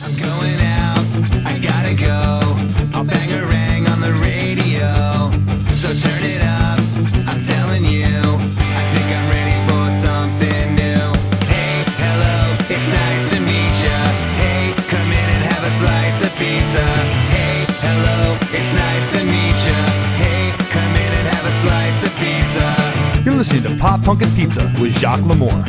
I'm going out, I gotta go. I'll bang a rang on the radio. So turn it up, I'm telling you. I think I'm ready for something new. Hey, hello, it's nice to meet ya. Hey, come in and have a slice of pizza. Hey, hello, it's nice to meet ya. Hey, come in and have a slice of pizza. You're listening to Pop Punk and Pizza with Jacques Lamour.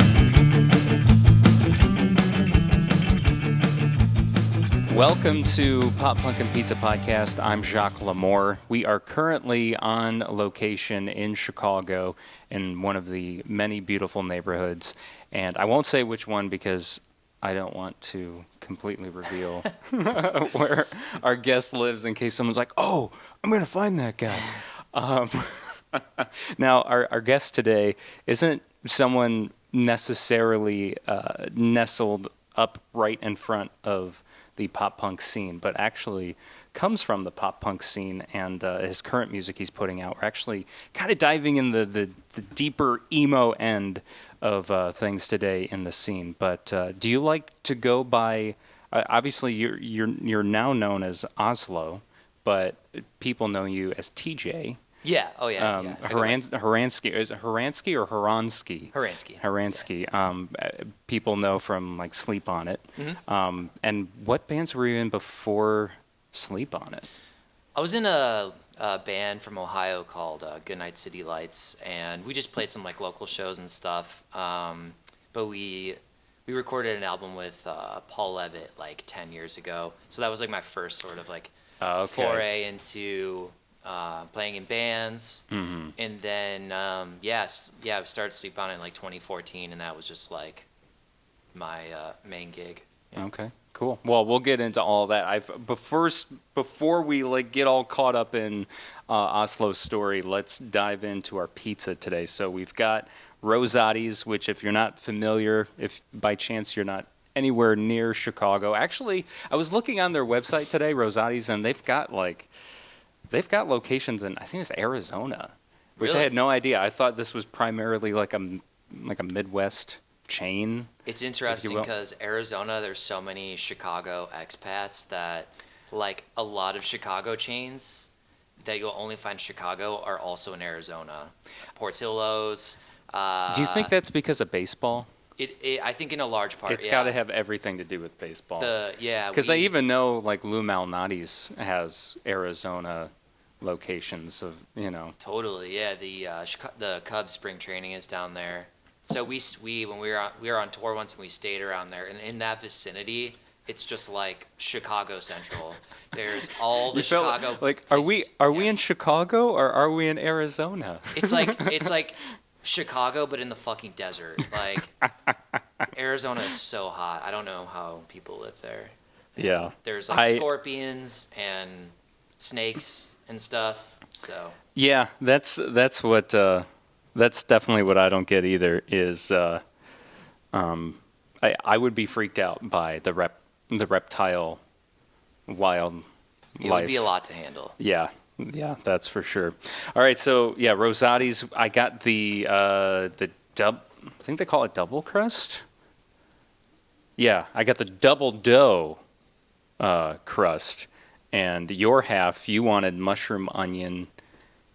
Welcome to Pop Punk and Pizza Podcast. I'm Jacques Lamour. We are currently on location in Chicago in one of the many beautiful neighborhoods. And I won't say which one because I don't want to completely reveal where our guest lives in case someone's like, oh, I'm going to find that guy. Now, our guest today isn't someone necessarily nestled up right in front of the pop punk scene, but actually comes from the pop punk scene, and his current music he's putting out. We're actually kind of diving in the deeper emo end of things today in the scene. But do you like to go by? Obviously, you're now known as OSLO, but people know you as TJ. Yeah. Oh, yeah. Horansky. Is it Horansky or Horansky? Horansky. Horansky. Yeah. People know from like Sleep on It. Mm-hmm. And what bands were you in before Sleep on It? I was in a band from Ohio called Goodnight City Lights, and we just played some like local shows and stuff. But we recorded an album with Paul Levitt like 10 years ago. So that was like my first sort of like foray into playing in bands. Mm-hmm. And then we started Sleep on It in like 2014, and that was just like my main gig. Yeah. Okay, cool. Well, we'll get into all that. Before we like get all caught up in Oslo's story, let's dive into our pizza today. So we've got Rosati's, which if you're not familiar, if by chance you're not anywhere near Chicago, actually, I was looking on their website today, Rosati's, and they've got locations in, I think it's Arizona, which Really? I had no idea. I thought this was primarily like a Midwest chain. It's interesting because Arizona, there's so many Chicago expats that like a lot of Chicago chains that you'll only find in Chicago are also in Arizona. Portillo's. Do you think that's because of baseball? I think in a large part, It's got to have everything to do with baseball. Because I even know like Lou Malnati's has Arizona locations of, you know. Totally, yeah. The Cubs spring training is down there. So we when we were on tour once and we stayed around there, and in that vicinity, it's just like Chicago Central. There's all the Chicago. Are we in Chicago or are we in Arizona? It's like Chicago, but in the fucking desert. Like Arizona is so hot. I don't know how people live there. Yeah. There's like scorpions and snakes and stuff. So. Yeah, that's definitely what I don't get either. Is I would be freaked out by the reptile wildlife. It would be a lot to handle. Yeah, that's for sure. All right, so yeah, Rosati's. I got I think they call it double crust. Yeah, I got the double dough crust, and your half you wanted mushroom, onion,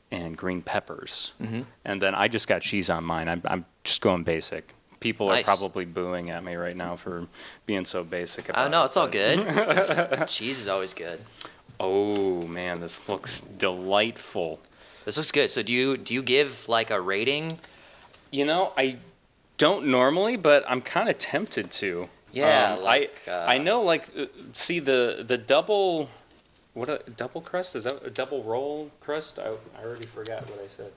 and green peppers. Mm-hmm. And then I just got cheese on mine. I'm just going basic. People Nice. are probably booing at me right now for being so basic about it. Oh no, it's all good. Cheese is always good. Oh man, this looks delightful. This looks good. So do you give like a rating? You know, I don't normally, but I'm kind of tempted to. Yeah, I know see the double. What a double crust? Is that a double roll crust? I already forgot what I said.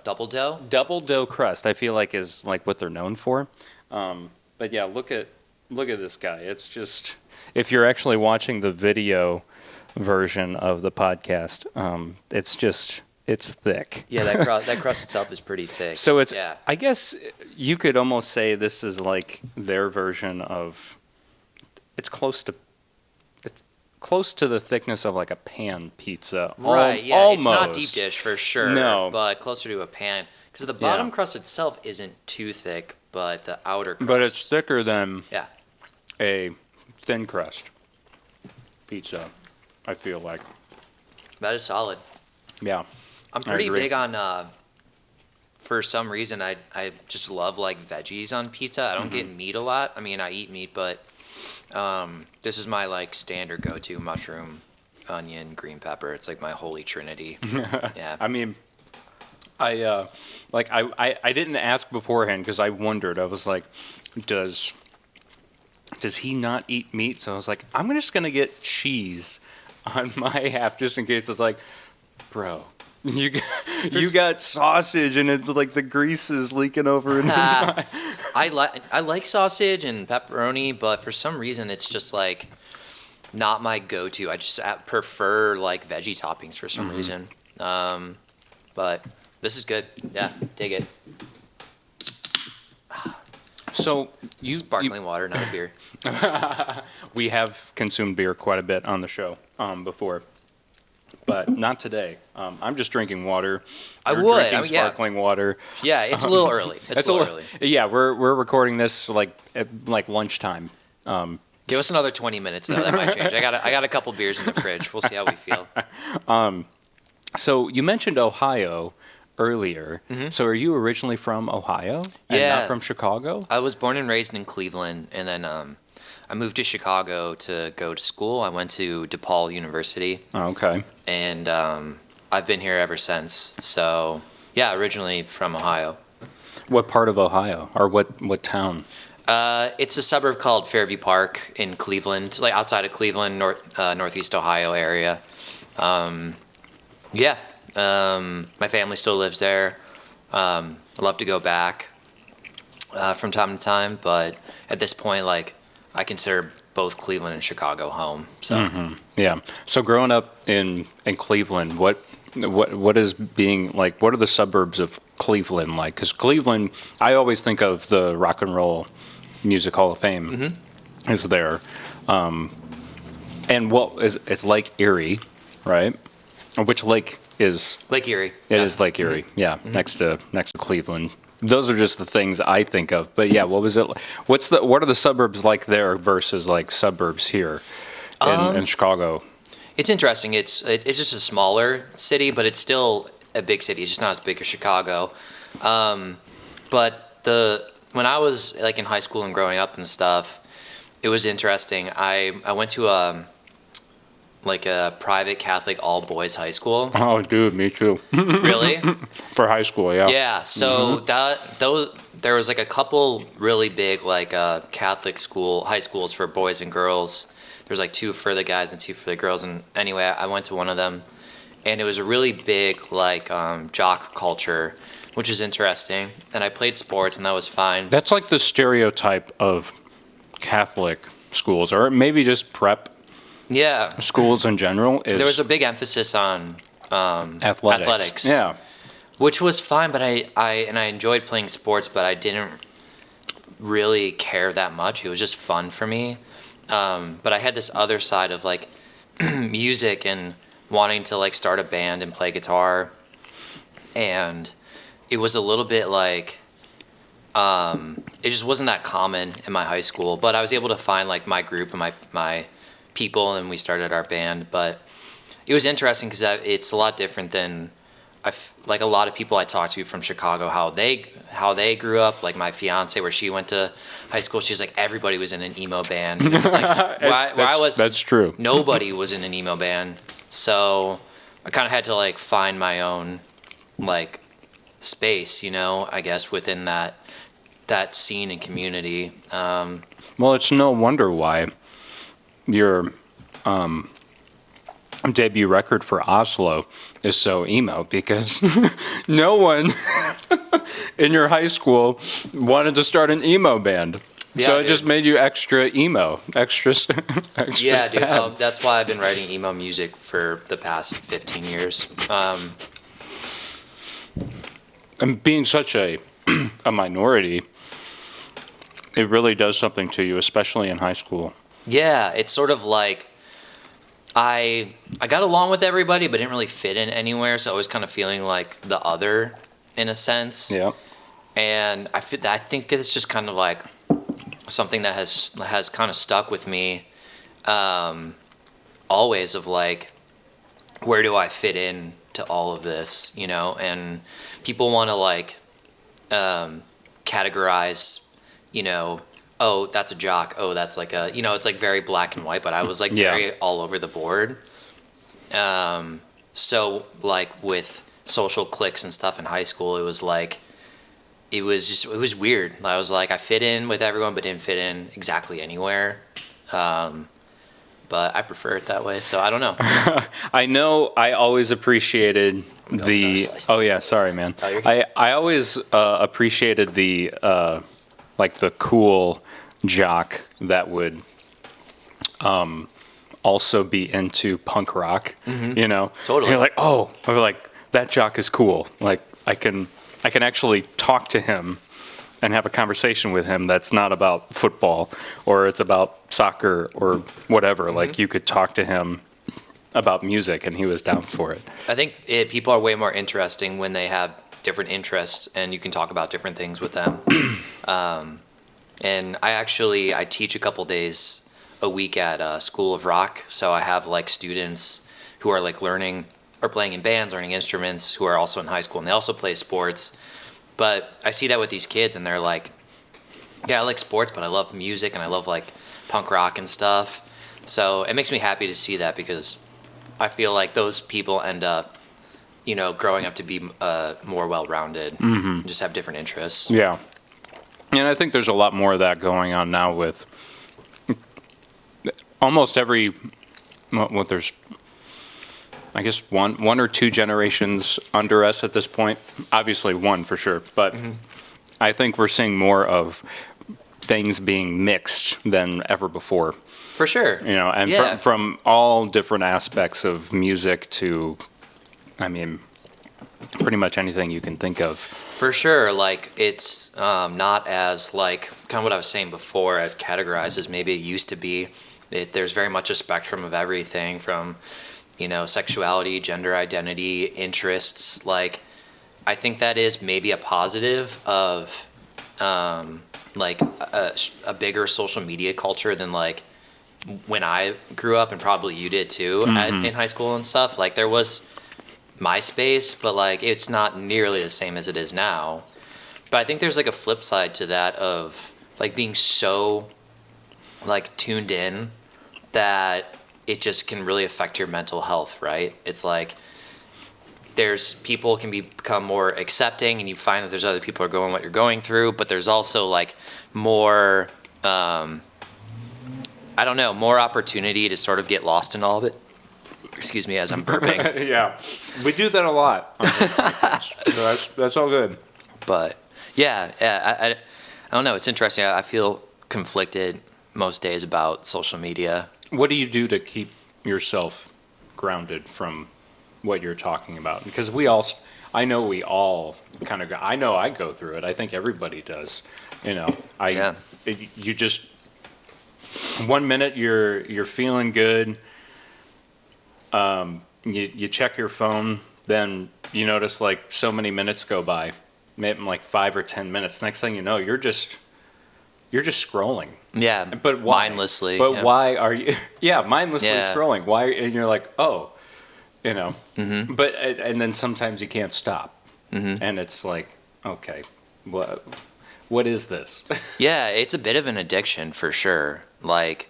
Double dough? Double dough crust, I feel like is like what they're known for. But yeah, look at this guy. It's just, if you're actually watching the video version of the podcast, it's thick. Yeah, that crust itself is pretty thick. So it's, yeah. I guess you could almost say this is like their version of, it's close to the thickness of like a pan pizza. Right, yeah. Almost. It's not deep dish for sure. No. But closer to a pan. Because the bottom crust itself isn't too thick, but the outer crust. But it's thicker than yeah. a thin crust pizza, I feel like. That is solid. Yeah. I'm I pretty agree. big on, for some reason, I just love like veggies on pizza. I don't get meat a lot. I mean, I eat meat, but this is my like standard go-to: mushroom, onion, green pepper. It's like my holy trinity. Yeah. I mean, I didn't ask beforehand because I wondered. I was like, does he not eat meat? So I was like, I'm just gonna get cheese on my half just in case. It's like, bro, you got sausage and it's like the grease is leaking over. I like sausage and pepperoni, but for some reason it's just like not my go-to. I just prefer like veggie toppings for some reason. But this is good. Yeah, dig it. So Sparkling water, not a beer. we have consumed beer quite a bit on the show before, but not today. I'm just drinking water. I You're would. drinking I mean, yeah. sparkling water. Yeah, it's a little early. It's a little early. Yeah, we're recording this like at like lunchtime. Give us another 20 minutes though. That might change. I got a couple beers in the fridge. We'll see how we feel. So you mentioned Ohio earlier. So are you originally from Ohio and Yeah. not from Chicago? I was born and raised in Cleveland, and then I moved to Chicago to go to school. I went to DePaul University, Oh, okay. and I've been here ever since. So yeah, originally from Ohio. What part of Ohio or what town? It's a suburb called Fairview Park in Cleveland, like outside of Cleveland, northeast Ohio area. Yeah, my family still lives there. I love to go back from time to time, but at this point, like I consider both Cleveland and Chicago home. So Yeah. So growing up in Cleveland, what is being like? What are the suburbs of Cleveland like? Because Cleveland, I always think of the Rock and Roll Music Hall of Fame is there, and it's Lake Erie, right? Which lake is? Lake Erie. It is Lake Erie. Yeah, next to Cleveland. Those are just the things I think of. But yeah, what was it? What are the suburbs like there versus like suburbs here in Chicago? It's interesting. It's just a smaller city, but it's still a big city. It's just not as big as Chicago. But when I was like in high school and growing up and stuff, it was interesting. I went to a private Catholic all boys high school. Oh, dude, me too. Really? For high school, yeah. Yeah. So there was like a couple really big like Catholic high schools for boys and girls. There's like 2 for the guys and 2 for the girls. And anyway, I went to one of them, and it was a really big like jock culture, which is interesting. And I played sports, and that was fine. That's like the stereotype of Catholic schools, or maybe just prep Yeah. schools in general. There was a big emphasis on athletics. Yeah. Which was fine, but I enjoyed playing sports, but I didn't really care that much. It was just fun for me. But I had this other side of like music and wanting to like start a band and play guitar, and it was a little bit like it just wasn't that common in my high school. But I was able to find like my group and my people, and we started our band. But it was interesting because it's a lot different than like a lot of people I talked to from Chicago, how they grew up. Like my fiance, where she went to high school, she's like everybody was in an emo band. And it was like, where I was, that's true. Nobody was in an emo band, so I kind of had to like find my own like space, I guess within that scene and community. Well, it's no wonder why your debut record for OSLO is so emo, because no one in your high school wanted to start an emo band. Yeah, So it dude. just made you extra emo, extra Yeah, dude. sad. That's why I've been writing emo music for the past 15 years. And being such a minority, it really does something to you, especially in high school. Yeah, it's sort of like I got along with everybody, but didn't really fit in anywhere. So I was kind of feeling like the other, in a sense. Yeah. And I think it's just kind of like something that has kind of stuck with me. always of like, where do I fit in to all of this, you know? And people want to like categorize, you know, oh, that's a jock, oh, that's like a, you know, it's like very black and white, but I was like very all over the board. So like with social cliques and stuff in high school, it was like, it was weird. I was like, I fit in with everyone, but didn't fit in exactly anywhere. But I prefer it that way, so I don't know. I know I always appreciated the... Oh, yeah, sorry, man. Oh, you're good. I always appreciated the, like, the cool jock that would also be into punk rock, you know? Totally. And you're like, oh, I'm like, that jock is cool. Like, I can actually talk to him and have a conversation with him that's not about football or it's about soccer or whatever. Like you could talk to him about music and he was down for it. I think people are way more interesting when they have different interests and you can talk about different things with them. And I teach a couple days a week at School of Rock. So I have like students who are like learning or playing in bands, learning instruments, who are also in high school and they also play sports. But I see that with these kids and they're like, yeah, I like sports, but I love music and I love like punk rock and stuff. So it makes me happy to see that because I feel like those people end up, you know, growing up to be more well-rounded, just have different interests. Yeah. And I think there's a lot more of that going on now with almost every, well, there's, I guess, one or two generations under us at this point. Obviously one for sure, but I think we're seeing more of things being mixed than ever before. For sure. You know, and from all different aspects of music to, I mean, pretty much anything you can think of. For sure. Like, it's not as, like, kind of what I was saying before, as categorized as maybe it used to be. There's very much a spectrum of everything from, you know, sexuality, gender identity, interests. Like, I think that is maybe a positive of, like, a bigger social media culture than, like, when I grew up, and probably you did too, in high school and stuff. Like, there was MySpace, but like it's not nearly the same as it is now. But I think there's like a flip side to that of like being so like tuned in that it just can really affect your mental health, right? It's like there's people can become more accepting and you find that there's other people who are going what you're going through, but there's also like more I don't know, more opportunity to sort of get lost in all of it. Excuse me as I'm burping. Yeah, we do that a lot. So that's all good. But yeah, I don't know. It's interesting. I feel conflicted most days about social media. What do you do to keep yourself grounded from what you're talking about? Because I know we all kind of I know I go through it. I think everybody does. You know, you just 1 minute you're feeling good. You check your phone, then you notice like so many minutes go by, maybe like 5 or 10 minutes. Next thing you know, you're just scrolling. Yeah, but why? Mindlessly. But why are you? Yeah, mindlessly Yeah. scrolling. Why? And you're like, oh, you know. But and then sometimes you can't stop, and it's like, okay, what is this? Yeah, it's a bit of an addiction for sure. Like,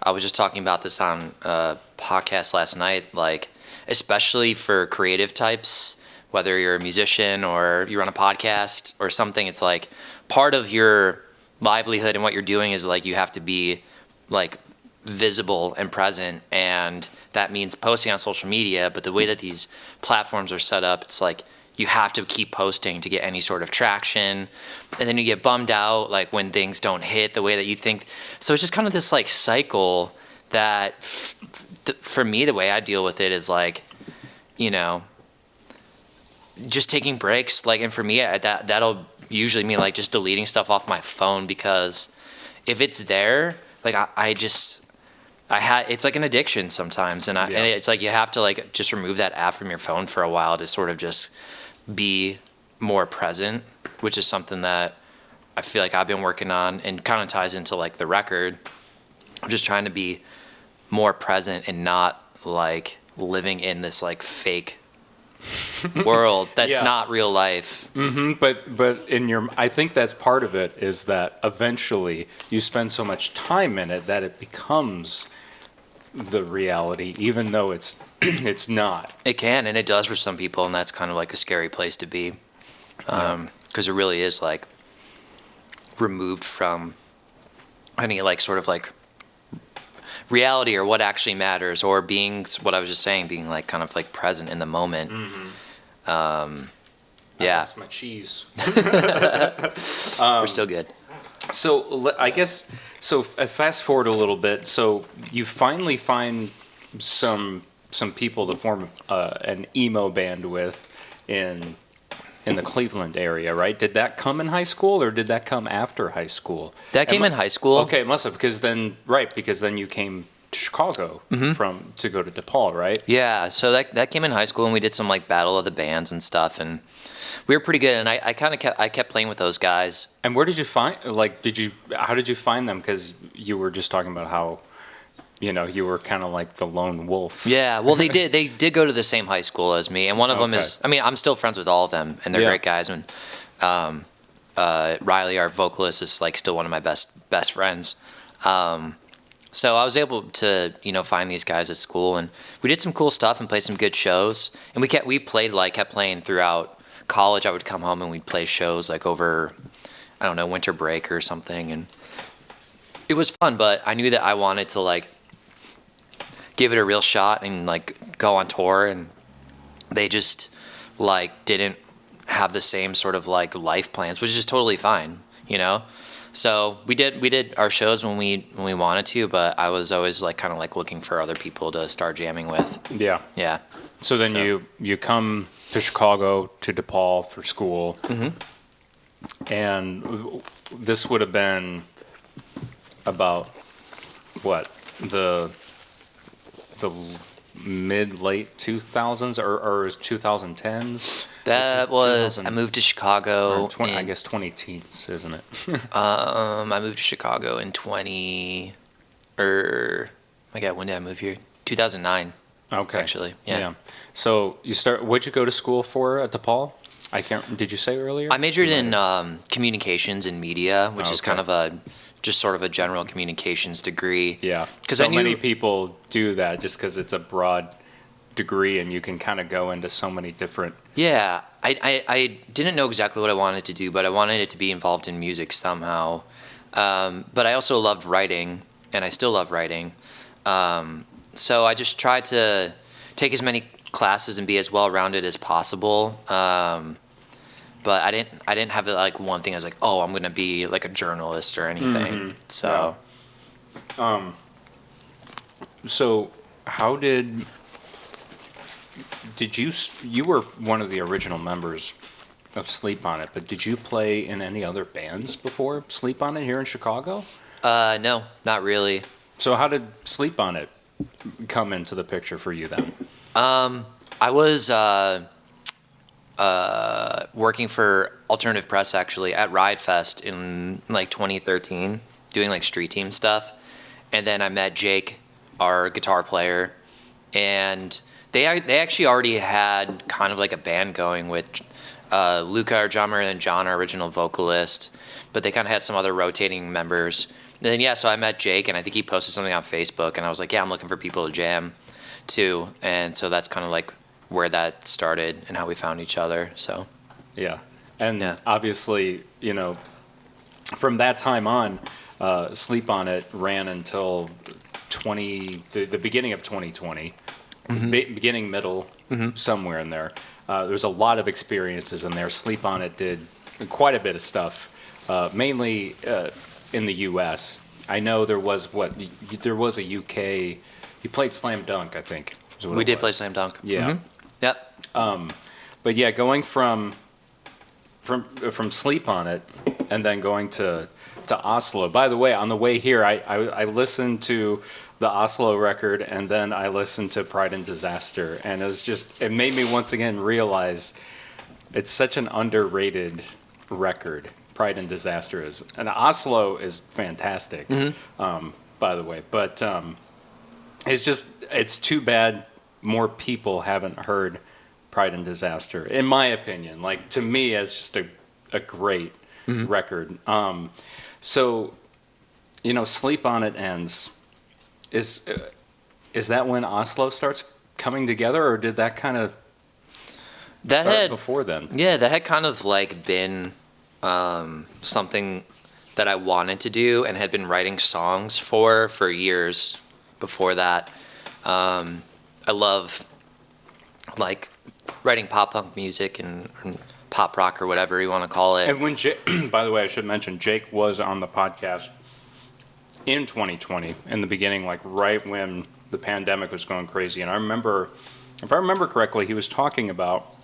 I was just talking about this on a podcast last night, like, especially for creative types, whether you're a musician or you run a podcast or something, it's like part of your livelihood and what you're doing is like you have to be like visible and present, and that means posting on social media. But the way that these platforms are set up, it's like you have to keep posting to get any sort of traction, and then you get bummed out like when things don't hit the way that you think. So it's just kind of this like cycle that for me, the way I deal with it is like, you know, just taking breaks. Like, and for me, that'll usually mean like just deleting stuff off my phone, because if it's there, like it's like an addiction sometimes, and it's like you have to like just remove that app from your phone for a while to sort of just be more present, which is something that I feel like I've been working on, and kind of ties into like the record. I'm just trying to be more present and not like living in this like fake world that's Yeah. not real life. But I think that's part of it, is that eventually you spend so much time in it that it becomes the reality, even though it's it's not. It can, and it does for some people, and that's kind of like a scary place to be, because it really is like removed from any like sort of like reality or what actually matters, or being what I was just saying, being like kind of like present in the moment. Yeah, That's my cheese. we're still good. So I guess fast forward a little bit. So you finally find some people to form an emo band with in the Cleveland area, right? Did that come in high school, or did that come after high school? That came in high school. Okay, it must have, because then you came to Chicago to go to DePaul, right? Yeah, so that came in high school, and we did some like battle of the bands and stuff, and we were pretty good. And I kept playing with those guys. And where did you find, how did you find them? Because you were just talking about how, you were kind of like the lone wolf. Yeah, well, they did go to the same high school as me, and one of them is, I mean, I'm still friends with all of them, and they're great guys. And Riley, our vocalist, is like still one of my best friends. So I was able to, find these guys at school, and we did some cool stuff and played some good shows. And we kept playing throughout college. I would come home and we'd play shows like over, I don't know, winter break or something, and it was fun. But I knew that I wanted to like give it a real shot and like go on tour, and they just like didn't have the same sort of like life plans, which is totally fine, So we did our shows when we wanted to, but I was always like kind of like looking for other people to start jamming with. Yeah. Yeah. So then you come to Chicago, to DePaul for school, and this would have been about what, the mid-late 2000s, or is 2010s? That was, I moved to Chicago. I guess 2010s, isn't it? I moved to Chicago in when did I move here? 2009. Okay. Actually, yeah. So what'd you go to school for at DePaul? Did you say earlier? I majored in communications and media, which is kind of just sort of a general communications degree. Yeah. Because so many people do that just because it's a broad degree and you can kind of go into so many different. Yeah, I didn't know exactly what I wanted to do, but I wanted it to be involved in music somehow. But I also loved writing, and I still love writing. So I just tried to take as many classes and be as well-rounded as possible. But I didn't have like one thing. I was like, oh, I'm gonna be like a journalist or anything. So. Yeah. So how did you were one of the original members of Sleep On It, but did you play in any other bands before Sleep On It here in Chicago? No, not really. So how did Sleep On It come into the picture for you then? I was working for Alternative Press actually at Riot Fest in like 2013, doing like street team stuff, and then I met Jake, our guitar player, and they actually already had kind of like a band going with Luca, our drummer, and John, our original vocalist, but they kind of had some other rotating members. And then so I met Jake, and I think he posted something on Facebook, and I was like, yeah, I'm looking for people to jam too, and so that's kind of like where that started and how we found each other. So yeah, and obviously, from that time on, Sleep On It ran until the beginning of 2020, beginning, middle, somewhere in there. There's a lot of experiences in there. Sleep On It did quite a bit of stuff, mainly in the U.S. I know there was a UK. You played Slam Dunk, I think. We did play Slam Dunk. Yeah. Yep. But yeah, going from Sleep On It and then going to Oslo. By the way, on the way here, I listened to the Oslo record, and then I listened to Pride and Disaster, and it made me once again realize it's such an underrated record. Pride and Disaster is, and Oslo is fantastic, by the way. But it's too bad more people haven't heard Pride and Disaster, in my opinion. Like, to me, it's just a great record. So, Sleep On It ends. Is that when Oslo starts coming together, or did that kind of start before then? Yeah, that had kind of like been something that I wanted to do and had been writing songs for years before that. I love like writing pop punk music and pop rock or whatever you want to call it. And when by the way, I should mention Jake was on the podcast in 2020 in the beginning, like right when the pandemic was going crazy. And I remember, if I remember correctly, he was talking about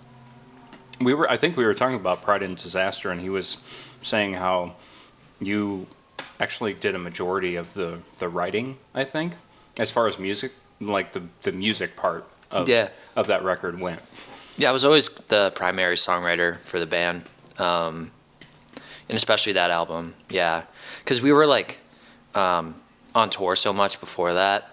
I think we were talking about Pride and Disaster, and he was saying how you actually did a majority of the writing, I think, as far as music, like the music part of that record went. Yeah, I was always the primary songwriter for the band, and especially that album. Yeah, because we were like on tour so much before that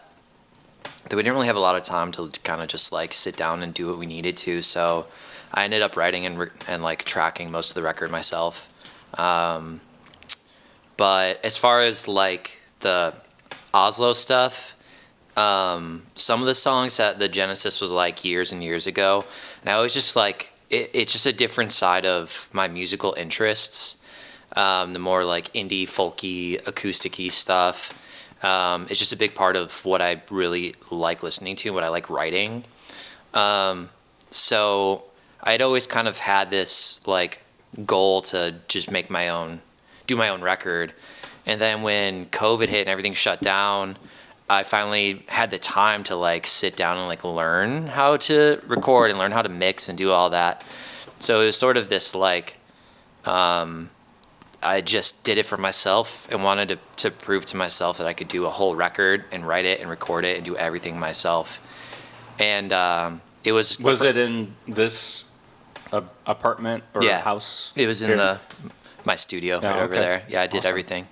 we didn't really have a lot of time to kind of just like sit down and do what we needed to. So I ended up writing and like tracking most of the record myself. But as far as like the Oslo stuff, some of the songs that the genesis was like years and years ago, and I was just like, it's just a different side of my musical interests. The more like indie, folky, acoustic-y stuff. It's just a big part of what I really like listening to, what I like writing. So I'd always kind of had this like goal to just do my own record. And then when COVID hit and everything shut down, I finally had the time to like sit down and like learn how to record and learn how to mix and do all that. So it was sort of this like, I just did it for myself and wanted to prove to myself that I could do a whole record and write it and record it and do everything myself. And it was... Was it in this apartment or house? It was in my studio right over there. Yeah, I did everything.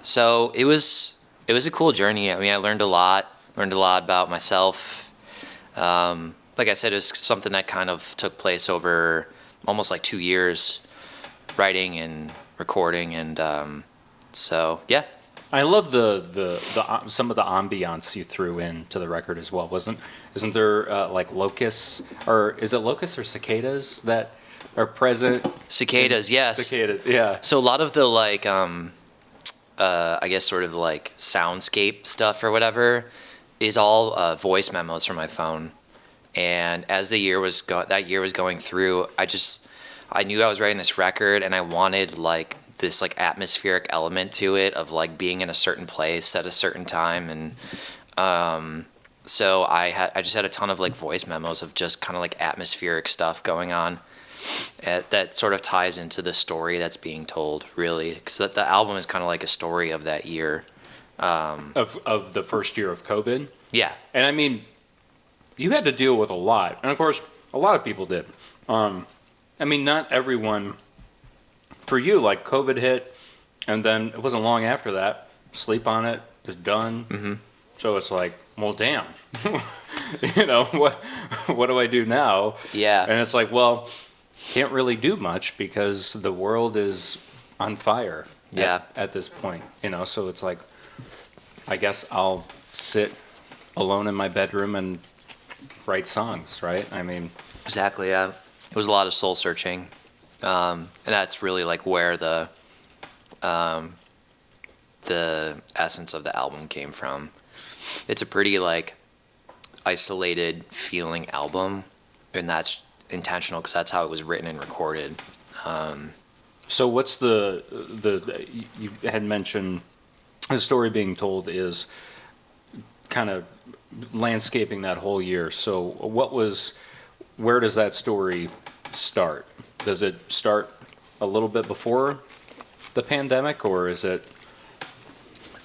So it was a cool journey. I mean, I learned a lot about myself. Like I said, it was something that kind of took place over almost like 2 years, writing and recording, and so yeah. I love the some of the ambiance you threw into the record as well. Isn't there like locusts, or is it locusts or cicadas that are present? Cicadas, yes. Cicadas, yeah. So a lot of the like I guess sort of like soundscape stuff or whatever is all voice memos from my phone. And as that year was going through, I knew I was writing this record, and I wanted like this like atmospheric element to it of like being in a certain place at a certain time, and so I just had a ton of like voice memos of just kind of like atmospheric stuff going on that sort of ties into the story that's being told, really, because the album is kind of like a story of that year, of the first year of COVID. Yeah, and I mean, you had to deal with a lot, and of course, a lot of people did. I mean, not everyone. For you, like COVID hit, and then it wasn't long after that. Sleep On It is done. Mm-hmm. So it's like, well, damn. What do I do now? Yeah. And it's like, well, can't really do much because the world is on fire. Yeah. At this point, So it's like, I guess I'll sit alone in my bedroom and write songs, right? I mean, exactly. Yeah. It was a lot of soul searching. And that's really like where the essence of the album came from. It's a pretty like isolated feeling album, and that's intentional because that's how it was written and recorded. So what's you had mentioned the story being told is kind of landscaping that whole year. So where does that story start? Does it start a little bit before the pandemic, or is it?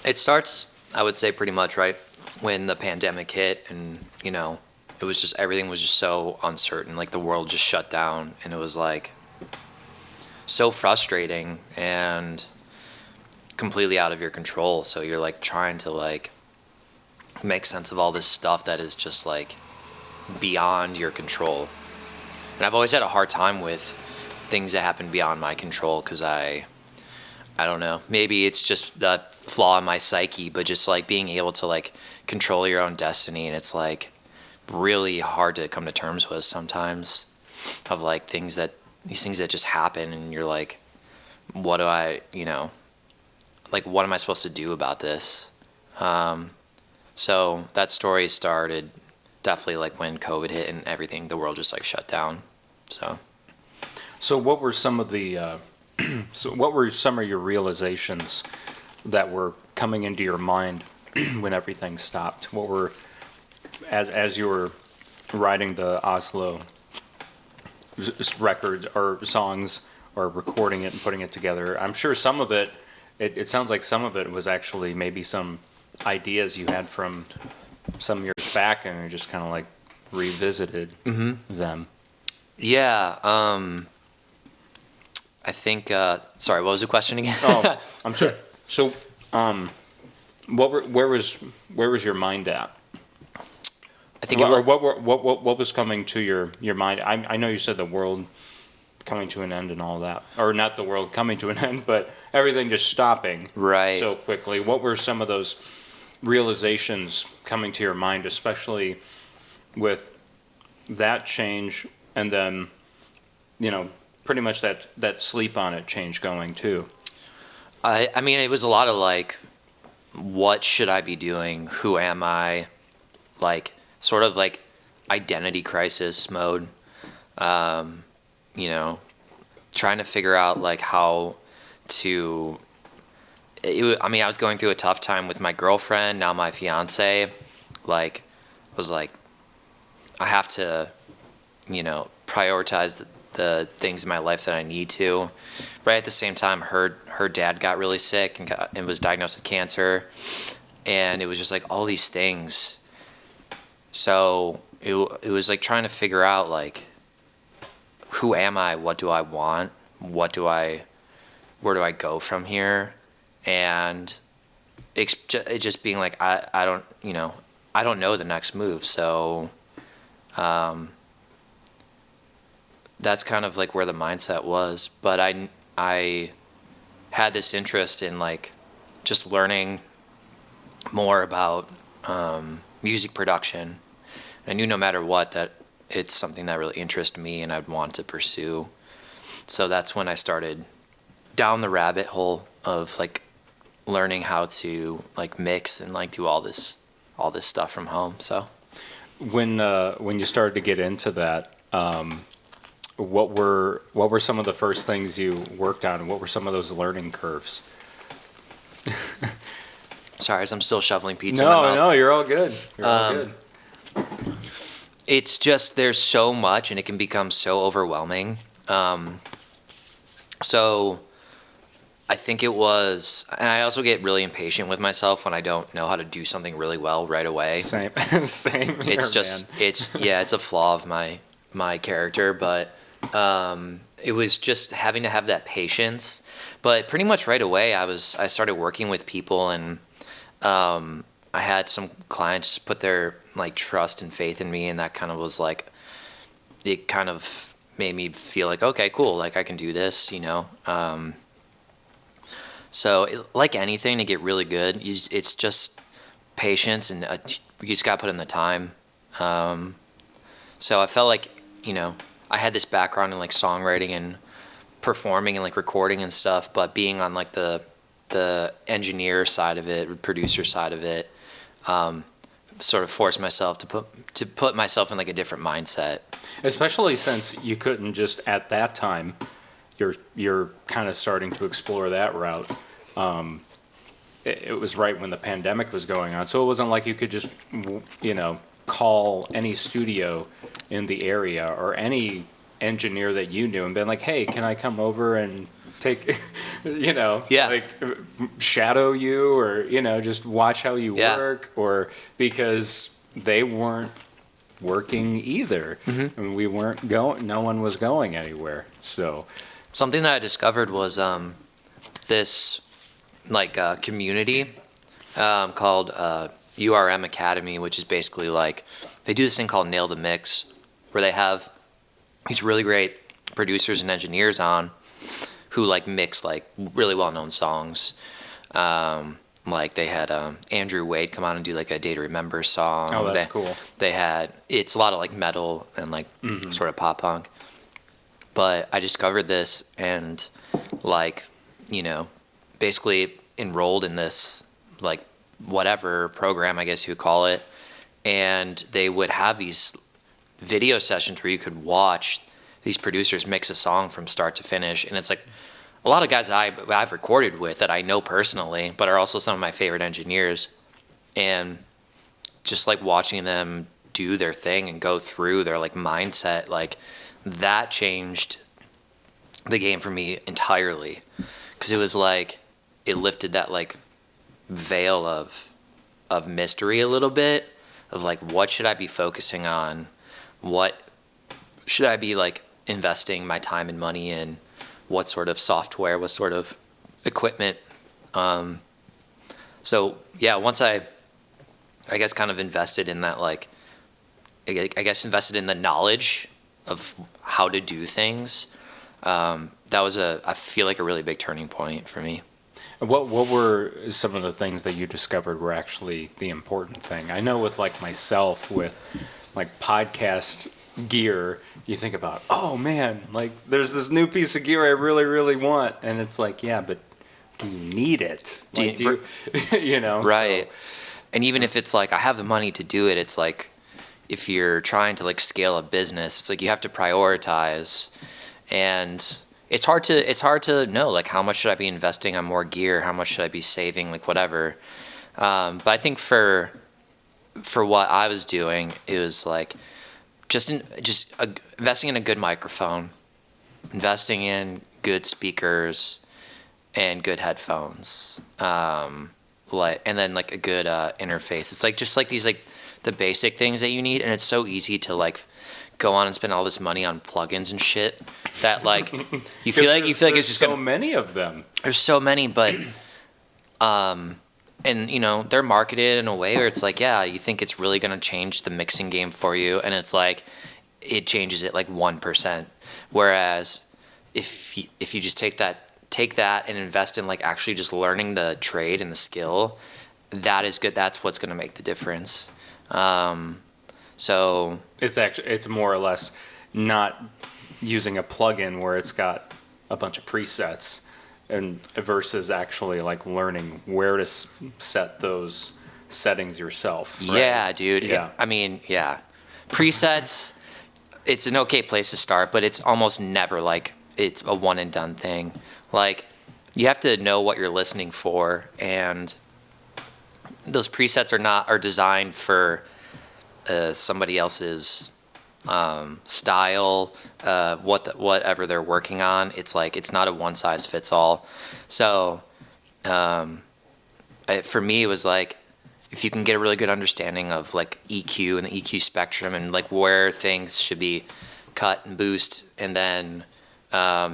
It starts, I would say, pretty much right when the pandemic hit, and it was just, everything was just so uncertain. Like the world just shut down, and it was like so frustrating and completely out of your control. So you're like trying to like make sense of all this stuff that is just like beyond your control. And I've always had a hard time with things that happen beyond my control because I don't know, maybe it's just the flaw in my psyche, but just like being able to like control your own destiny, and it's like really hard to come to terms with sometimes, of like these things that just happen, and you're like, what do I, like what am I supposed to do about this? So that story started definitely like when COVID hit and everything, the world just like shut down. So what were some of the what were some of your realizations that were coming into your mind when everything stopped? What were, as you were writing the OSLO records or songs or recording it and putting it together? I'm sure some of it, it sounds like some of it was actually maybe some ideas you had from some years back and you just kind of like revisited them. Yeah. I think, sorry, what was the question again? Oh, I'm sorry. So, where was your mind at? I think what was coming to your mind? I know you said the world coming to an end and all that, or not the world coming to an end, but everything just stopping right so quickly. What were some of those realizations coming to your mind, especially with that change, and then pretty much that sleep on it change going too? I mean, it was a lot of like, what should I be doing? Who am I? Like, sort of like identity crisis mode. Trying to figure out like how to. I was going through a tough time with my girlfriend, now my fiance. Like, was like, I have to, prioritize the things in my life that I need to. Right at the same time, her dad got really sick and was diagnosed with cancer, and it was just like all these things. So it was like trying to figure out like, who am I? What do I want? Where do I go from here? And it just being like, I don't know the next move. So that's kind of like where the mindset was. But I had this interest in like just learning more about music production. I knew no matter what that it's something that really interested me and I'd want to pursue. So that's when I started down the rabbit hole of like learning how to like mix and like do all this stuff from home. So when you started to get into that, what were some of the first things you worked on, and what were some of those learning curves? Sorry, as I'm still shoveling pizza. No, you're all good. You're all good. It's just there's so much and it can become so overwhelming. So I think it was, and I also get really impatient with myself when I don't know how to do something really well right away. Same. Same. It's here, just, man. it's a flaw of my character, but it was just having to have that patience. But pretty much right away, I started working with people, and I had some clients put their like trust and faith in me, and that kind of was like, it kind of made me feel like, okay, cool, like I can do this, So like anything, to get really good, it's just patience, and you just got to put in the time. So I felt like, I had this background in like songwriting and performing and like recording and stuff, but being on like the engineer side of it, producer side of it, sort of forced myself to put myself in like a different mindset. Especially since you couldn't just at that time, you're kind of starting to explore that route. It was right when the pandemic was going on, so it wasn't like you could just call any studio in the area or any engineer that you knew and been like, hey, can I come over and take like shadow you, or just watch how you work, or because they weren't working either. And we weren't going, no one was going anywhere. So something that I discovered was this like community called URM Academy, which is basically like they do this thing called Nail the Mix, where they have these really great producers and engineers on who like mix like really well-known songs. Like they had Andrew Wade come on and do like a Day to Remember song. Oh, that's cool. They had, it's a lot of like metal and like sort of pop punk. But I discovered this and like, you know, basically enrolled in this like whatever program, I guess you would call it. And they would have these video sessions where you could watch these producers mix a song from start to finish. And it's like a lot of guys that I've recorded with that I know personally, but are also some of my favorite engineers. And just like watching them do their thing and go through their like mindset, like that changed the game for me entirely. Because it was like, it lifted that like veil of mystery a little bit, of like, what should I be focusing on? What should I be like investing my time and money in? What sort of software, what sort of equipment? So yeah, once I guess kind of invested in that, like, I guess invested in the knowledge of how to do things. That was I feel like a really big turning point for me. What were some of the things that you discovered were actually the important thing? I know with like myself, with like podcast gear, you think about, oh man, like there's this new piece of gear I really, really want. And it's like, yeah, but do you need it? Like, do you, you know? Right. So. And even if it's like, I have the money to do it, it's like, if you're trying to like scale a business, it's like you have to prioritize. And it's hard to know, like, how much should I be investing on more gear? How much should I be saving? Like, whatever. But I think for what I was doing, it was like, investing in a good microphone, investing in good speakers and good headphones, and then like a good interface. It's like just like these like the basic things that you need, and it's so easy to like go on and spend all this money on plugins and shit that like you feel like it's just so many of them. There's so many, but and you know, they're marketed in a way where it's like, yeah, you think it's really going to change the mixing game for you, and it's like it changes it like 1%. Whereas if you just take that and invest in like actually just learning the trade and the skill, that is good. That's what's going to make the difference. So It's more or less not using a plugin where it's got a bunch of presets, and versus actually like learning where to set those settings yourself. Right? Yeah, dude. Yeah. Yeah. Presets, it's an okay place to start, but it's almost never like it's a one and done thing. Like, you have to know what you're listening for, and those presets are designed for somebody else's style, whatever they're working on. It's like, it's not a one size fits all. So for me, it was like, if you can get a really good understanding of like EQ and the EQ spectrum and like where things should be cut and boost, and then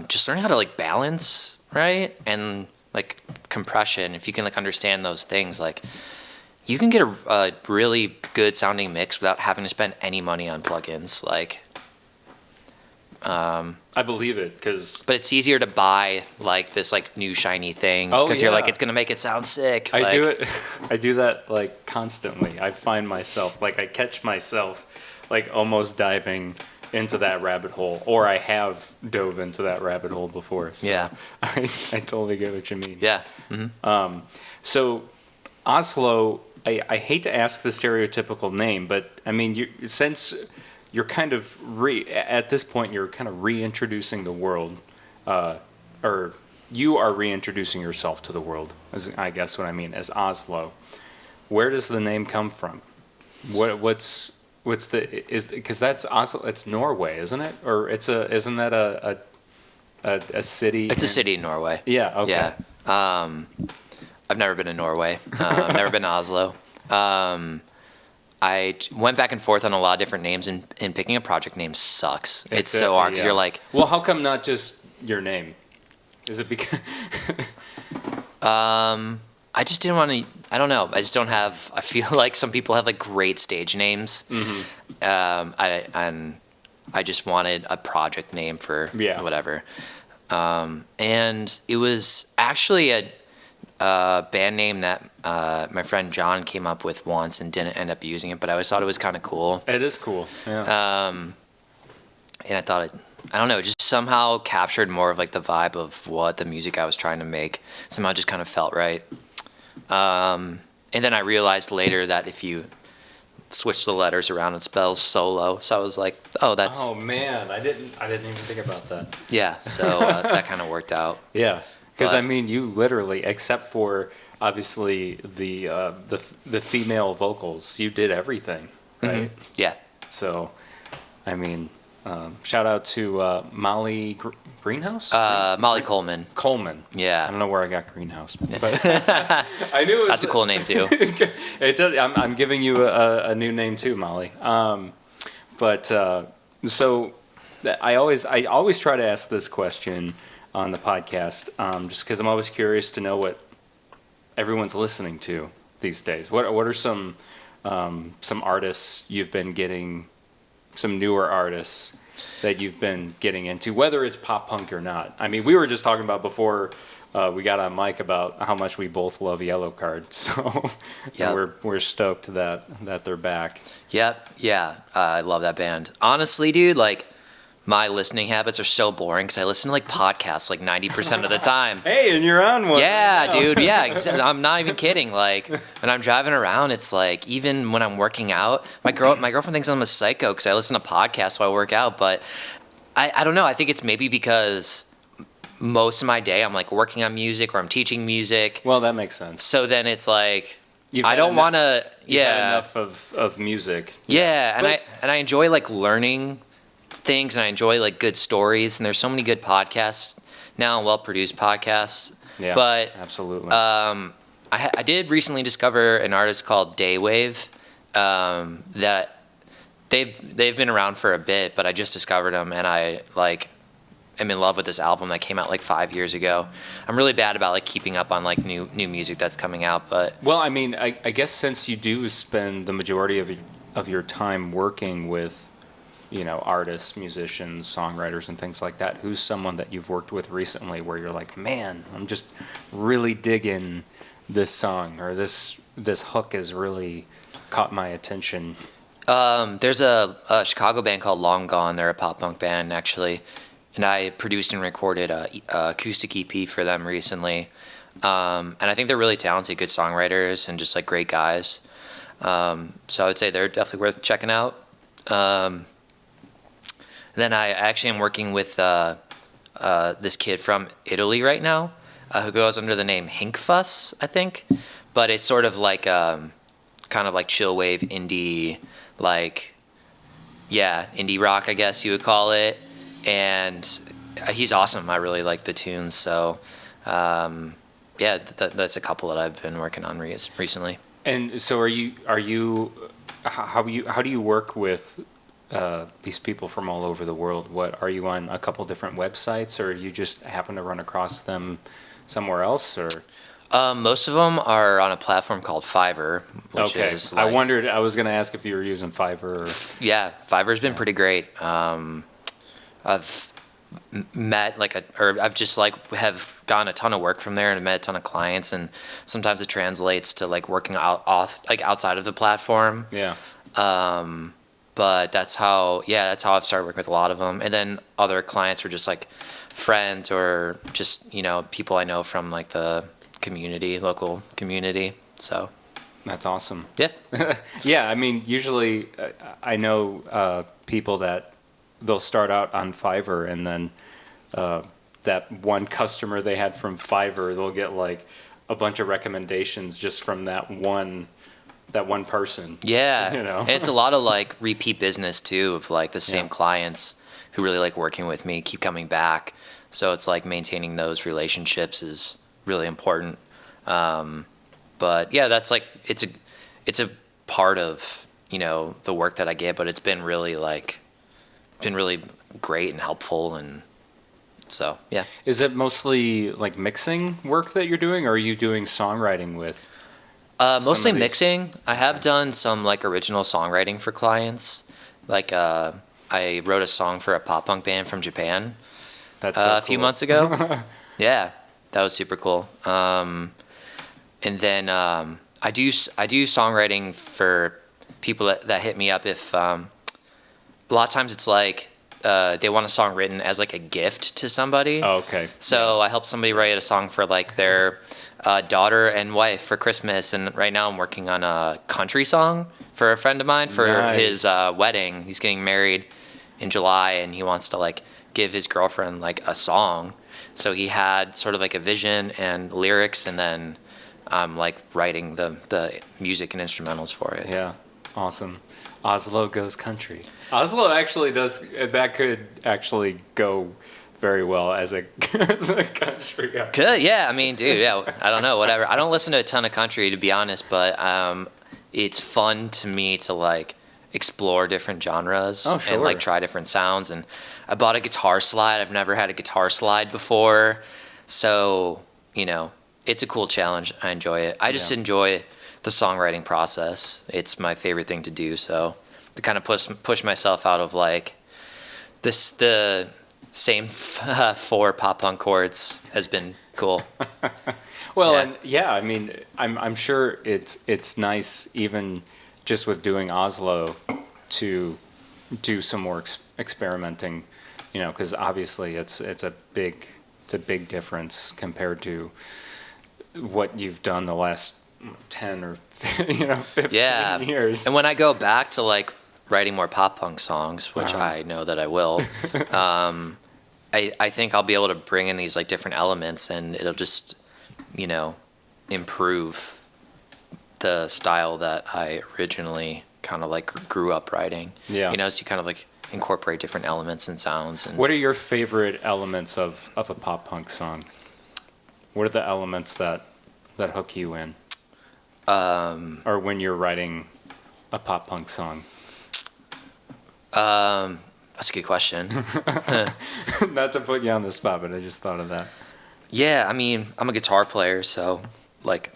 just learning how to like balance, right? And like compression, if you can like understand those things, like you can get a really good sounding mix without having to spend any money on plugins. Like, I believe it, because but it's easier to buy like this like new shiny thing Oh, because you're like, yeah. it's gonna make it sound sick. I like, do it. I do that like constantly. I find myself like I catch myself like almost diving into that rabbit hole, or I have dove into that rabbit hole before. So Yeah. I totally get what you mean. Yeah. Mm-hmm. So Oslo, I hate to ask the stereotypical name, but I mean, since you're kind of at this point, you're kind of reintroducing the world, or you are reintroducing yourself to the world, as I guess what I mean, as Oslo. Where does the name come from? What's because that's Oslo? It's Norway, isn't it? Or isn't that a city? It's a city in Norway. Yeah. Okay. Yeah. I've never been to Norway. I've never been to Oslo. I went back and forth on a lot of different names, and picking a project name sucks. It's so hard because you're like, well, how come not just your name? Is it because? I just didn't want to. I don't know. I just don't have. I feel like some people have like great stage names. I just wanted a project name for whatever. And it was actually a band name that my friend John came up with once and didn't end up using it, but I always thought it was kind of cool. It is cool. Yeah. And I thought I don't know, it just somehow captured more of like the vibe of what the music I was trying to make. Somehow just kind of felt right. And then I realized later that if you switch the letters around, it spells solo. So I was like, oh, that's. Oh man, I didn't even think about that. Yeah, so that kind of worked out. Yeah, because But- I mean, you literally, except for obviously the female vocals, you did everything, right? Yeah. So, I mean, shout out to Molly Greenhouse. Molly Coleman. Coleman. Yeah. I don't know where I got Greenhouse, but I knew it was, That's a cool name too. It does. I'm giving you a new name too, Molly. So I always try to ask this question on the podcast, just because I'm always curious to know what everyone's listening to these days. What are some artists you've been getting, some newer artists that you've been getting into, whether it's pop punk or not? I mean, we were just talking about before we got on mic about how much we both love Yellow Card, so Yep. we're stoked that they're back. Yep. Yeah. I love that band. Honestly, dude, like my listening habits are so boring because I listen to like podcasts like 90% of the time. Hey, and you're on one. Yeah, dude. Yeah, I'm not even kidding. Like when I'm driving around, it's like even when I'm working out, my girlfriend thinks I'm a psycho because I listen to podcasts while I work out. But I don't know. I think it's maybe because most of my day I'm like working on music or I'm teaching music. Well, that makes sense. So then it's like You've I had don't enough- want to. You've had Yeah. enough of music. Yeah, and But- I enjoy like learning things, and I enjoy like good stories, and there's so many good podcasts now, well produced podcasts. Yeah, But absolutely. I did recently discover an artist called Daywave. That they've been around for a bit, but I just discovered them, and I like am in love with this album that came out like 5 years ago. I'm really bad about like keeping up on like new music that's coming out, but Well, I mean, I guess since you do spend the majority of your time working with, artists, musicians, songwriters, and things like that, who's someone that you've worked with recently where you're like, man, I'm just really digging this song, or this hook has really caught my attention? there's a Chicago band called Long Gone. They're a pop punk band actually, and I produced and recorded a acoustic EP for them recently. And I think they're really talented, good songwriters, and just like great guys. So I would say they're definitely worth checking out. Then I actually am working with this kid from Italy right now, who goes under the name Hinkfuss, I think. But it's sort of like kind of like chill wave indie, like indie rock, I guess you would call it. And he's awesome. I really like the tunes. So that's a couple that I've been working on recently. And so how do you work with these people from all over the world? What, are you on a couple different websites, or you just happen to run across them somewhere else, or? Most of them are on a platform called Fiverr, which Okay, is I like, wondered. I was going to ask if you were using Fiverr. yeah, Fiverr's been pretty great. I've met I've just have gotten a ton of work from there and met a ton of clients, and sometimes it translates to like working outside of the platform. Yeah. But that's how I've started working with a lot of them. And then other clients were just like friends or just, people I know from like the local community. So That's awesome. yeah. Yeah, I mean, usually I know people that they'll start out on Fiverr, and then that one customer they had from Fiverr, they'll get like a bunch of recommendations just from that one person. Yeah. And it's a lot of like repeat business too, of like the same Yeah. clients who really like working with me, keep coming back. So it's like maintaining those relationships is really important. But yeah, that's like, it's a part of, the work that I get, but it's been really great and helpful, and So yeah. Is it mostly like mixing work that you're doing, or are you doing songwriting with? Mostly of these- mixing. I have done some like original songwriting for clients. Like I wrote a song for a pop punk band from Japan That's so a few cool. months ago. Yeah, that was super cool. And then I do songwriting for people that hit me up. If a lot of times it's like they want a song written as like a gift to somebody. Oh, okay. So I helped somebody write a song for like their daughter and wife for Christmas, and right now I'm working on a country song for a friend of mine for his Nice. wedding. He's getting married in July, and he wants to like give his girlfriend like a song. So he had sort of like a vision and lyrics, and then I'm like writing the music and instrumentals for it. Yeah, awesome. Oslo goes country. Oslo actually does. That could actually go very well as a as a country. Good, yeah. I mean, dude, yeah. I don't know, whatever. I don't listen to a ton of country, to be honest, but it's fun to me to like explore different genres Oh, sure. and like try different sounds. And I bought a guitar slide. I've never had a guitar slide before, so you know, it's a cool challenge. I enjoy it. I just Yeah. enjoy the songwriting process. It's my favorite thing to do. So to kind of push myself out of like the same four pop punk chords has been cool. Well, Yeah. and yeah, I mean, I'm sure it's nice even just with doing Oslo to do some more experimenting, you know, because obviously it's a big difference compared to what you've done the last 10 or 15 Yeah. years. And when I go back to like writing more pop punk songs, which I know that I will, I think I'll be able to bring in these like different elements, and it'll just, you know, improve the style that I originally kind of like grew up writing. Yeah. You know, so you kind of like incorporate different elements and sounds. And What are your favorite elements of a pop punk song? What are the elements that hook you in? Or when you're writing a pop punk song? that's a good question. Not to put you on the spot, but I just thought of that. Yeah, I mean, I'm a guitar player, so like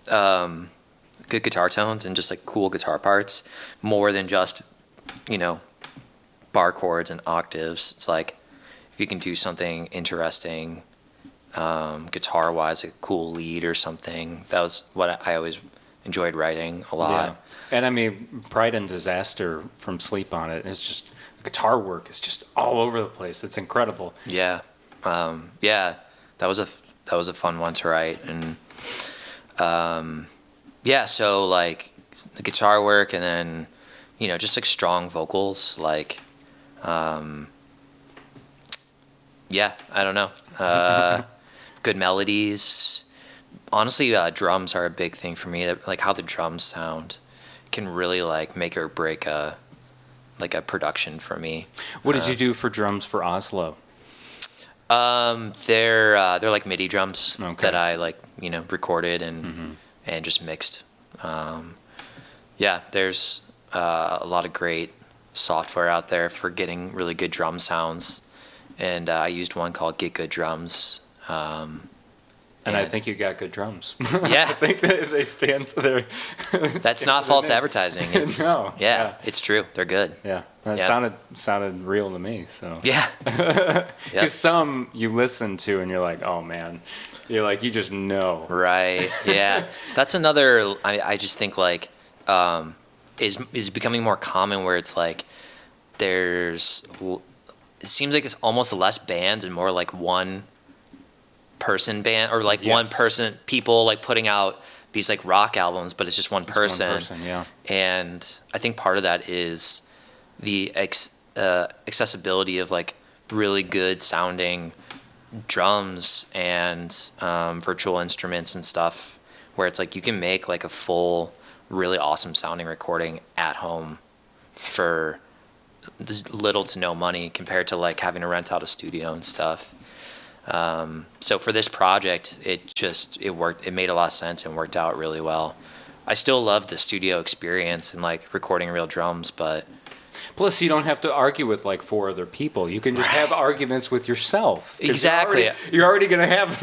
good guitar tones and just like cool guitar parts more than just, you know, bar chords and octaves. It's like if you can do something interesting guitar wise, a cool lead or something. That was what I always enjoyed writing a lot. Yeah. And I mean, Pride and Disaster from Sleep on It, it's just, the guitar work is just all over the place. It's incredible. Yeah. Yeah, that was a fun one to write. And yeah, so like the guitar work, and then, you know, just like strong vocals, like yeah, I don't know. Good melodies. Honestly, drums are a big thing for me. Like how the drums sound can really like make or break a production for me. What did you do for drums for Oslo? They're like MIDI drums Okay. that I like, you know, recorded and just mixed. Yeah, there's a lot of great software out there for getting really good drum sounds, and I used one called Get Good Drums. And I think you got good drums. Yeah. I think that they stand to their. That's not false advertising. It's, No, yeah, yeah. it's true. They're good. Yeah, that Yeah. sounded real to me. So. Yeah. Because Yep. some you listen to and you're like, oh man, you're like, you just know. Right. Yeah. That's another. I just think like is becoming more common, where it's like there's. It seems like it's almost less bands and more like one person band, or like one Yes. person people like putting out these like rock albums, but it's just one person. One person, yeah. And I think part of that is the accessibility of like really good sounding drums and virtual instruments and stuff, where it's like you can make like a full, really awesome sounding recording at home for little to no money compared to like having to rent out a studio and stuff. So for this project, it worked. It made a lot of sense and worked out really well. I still love the studio experience and like recording real drums, but Plus, you don't have to argue with like 4 other people. You can just have arguments with yourself. 'Cause Exactly. You're already going to have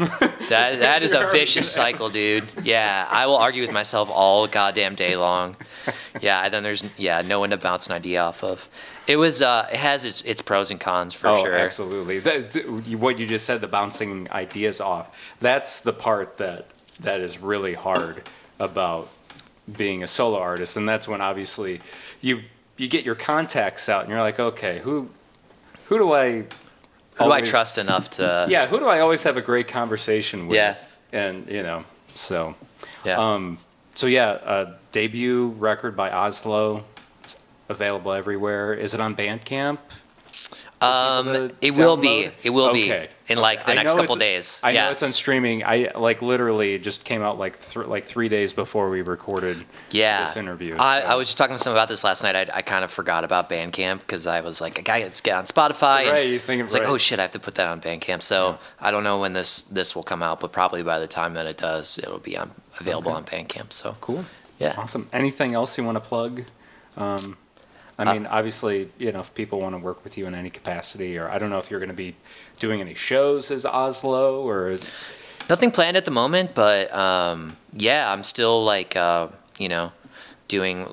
That is You're a already vicious gonna have- cycle, dude. Yeah, I will argue with myself all goddamn day long. Yeah, and then there's no one to bounce an idea off of. It has its pros and cons for sure. Absolutely. What you just said, the bouncing ideas off, that's the part that is really hard about being a solo artist. And that's when obviously you get your contacts out and you're like, okay, who do I Trust enough to? Yeah, who do I always have a great conversation with? Yeah. And so Yeah. debut record by OSLO, available everywhere. Is it on Bandcamp? It will be. It will be Okay. in like the I next know couple it's- days. I know Yeah. it's on streaming. I like literally it just came out like 3 days before we recorded this interview. I was just talking to someone about this last night. I kind of forgot about Bandcamp because I was like, it's on Spotify. Right, and you think it's like, right. oh shit, I have to put that on Bandcamp. So I don't know when this will come out, but probably by the time that it does, it'll be available on Bandcamp. So Cool. Yeah. Awesome. Anything else you want to plug? I mean, obviously, if people want to work with you in any capacity, or I don't know if you're going to be doing any shows as OSLO or. Nothing planned at the moment, but I'm still like doing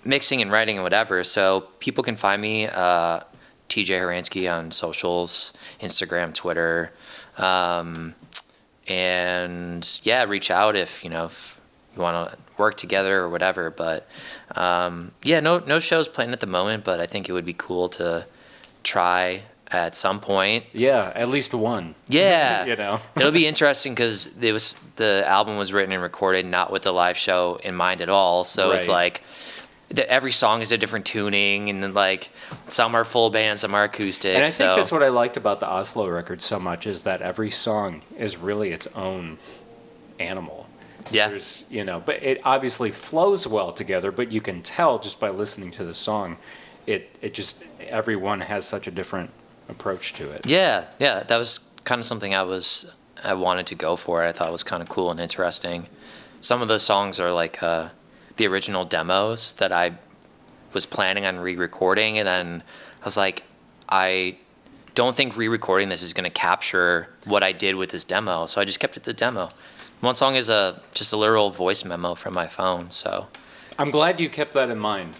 mixing and writing and whatever. So people can find me TJ Horansky on socials, Instagram, Twitter, and reach out if you want to work together or whatever. But no shows planned at the moment, but I think it would be cool to try at some point. Yeah, at least one. Yeah. It'll be interesting because the album was written and recorded not with the live show in mind at all. So it's Right. like every song is a different tuning, and then like some are full band, some are acoustic. And I think that's what I liked about the OSLO record so much is that every song is really its own animal. Yeah. There's, but it obviously flows well together, but you can tell just by listening to the song, it just, everyone has such a different approach to it. Yeah. That was kind of something I wanted to go for. I thought it was kind of cool and interesting. Some of the songs are like the original demos that I was planning on re-recording, and then I was like, I don't think re-recording this is going to capture what I did with this demo, so I just kept it the demo. One song is just a literal voice memo from my phone, so. I'm glad you kept that in mind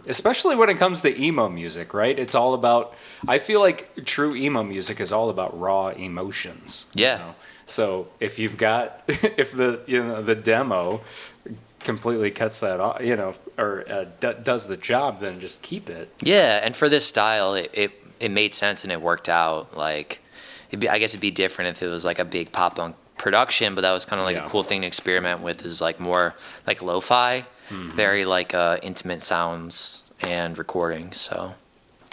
especially when it comes to emo music, right? It's all about, I feel like true emo music is all about raw emotions. Yeah. So if you've got, if the demo completely cuts that off, or does the job, then just keep it. Yeah, and for this style, it made sense and it worked out. Like, I guess it'd be different if it was like a big pop punk production, but that was kind of like a cool thing to experiment with. Is like more like lo-fi, very like intimate sounds and recordings. So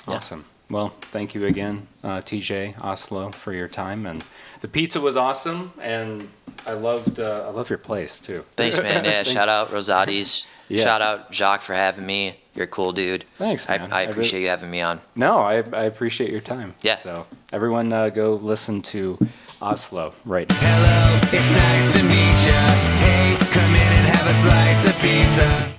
Awesome. Well, thank you again, TJ OSLO, for your time, and the pizza was awesome, and I love your place too. Thanks, man. Yeah, Thanks. shout out Rosati's. Yes. Shout out Jacques for having me. You're a cool dude. Thanks, man. I appreciate you having me on. No, I appreciate your time. Yeah. So everyone, go listen to OSLO right now. Hello, it's nice to meet ya. Hey, come in and have a slice of pizza.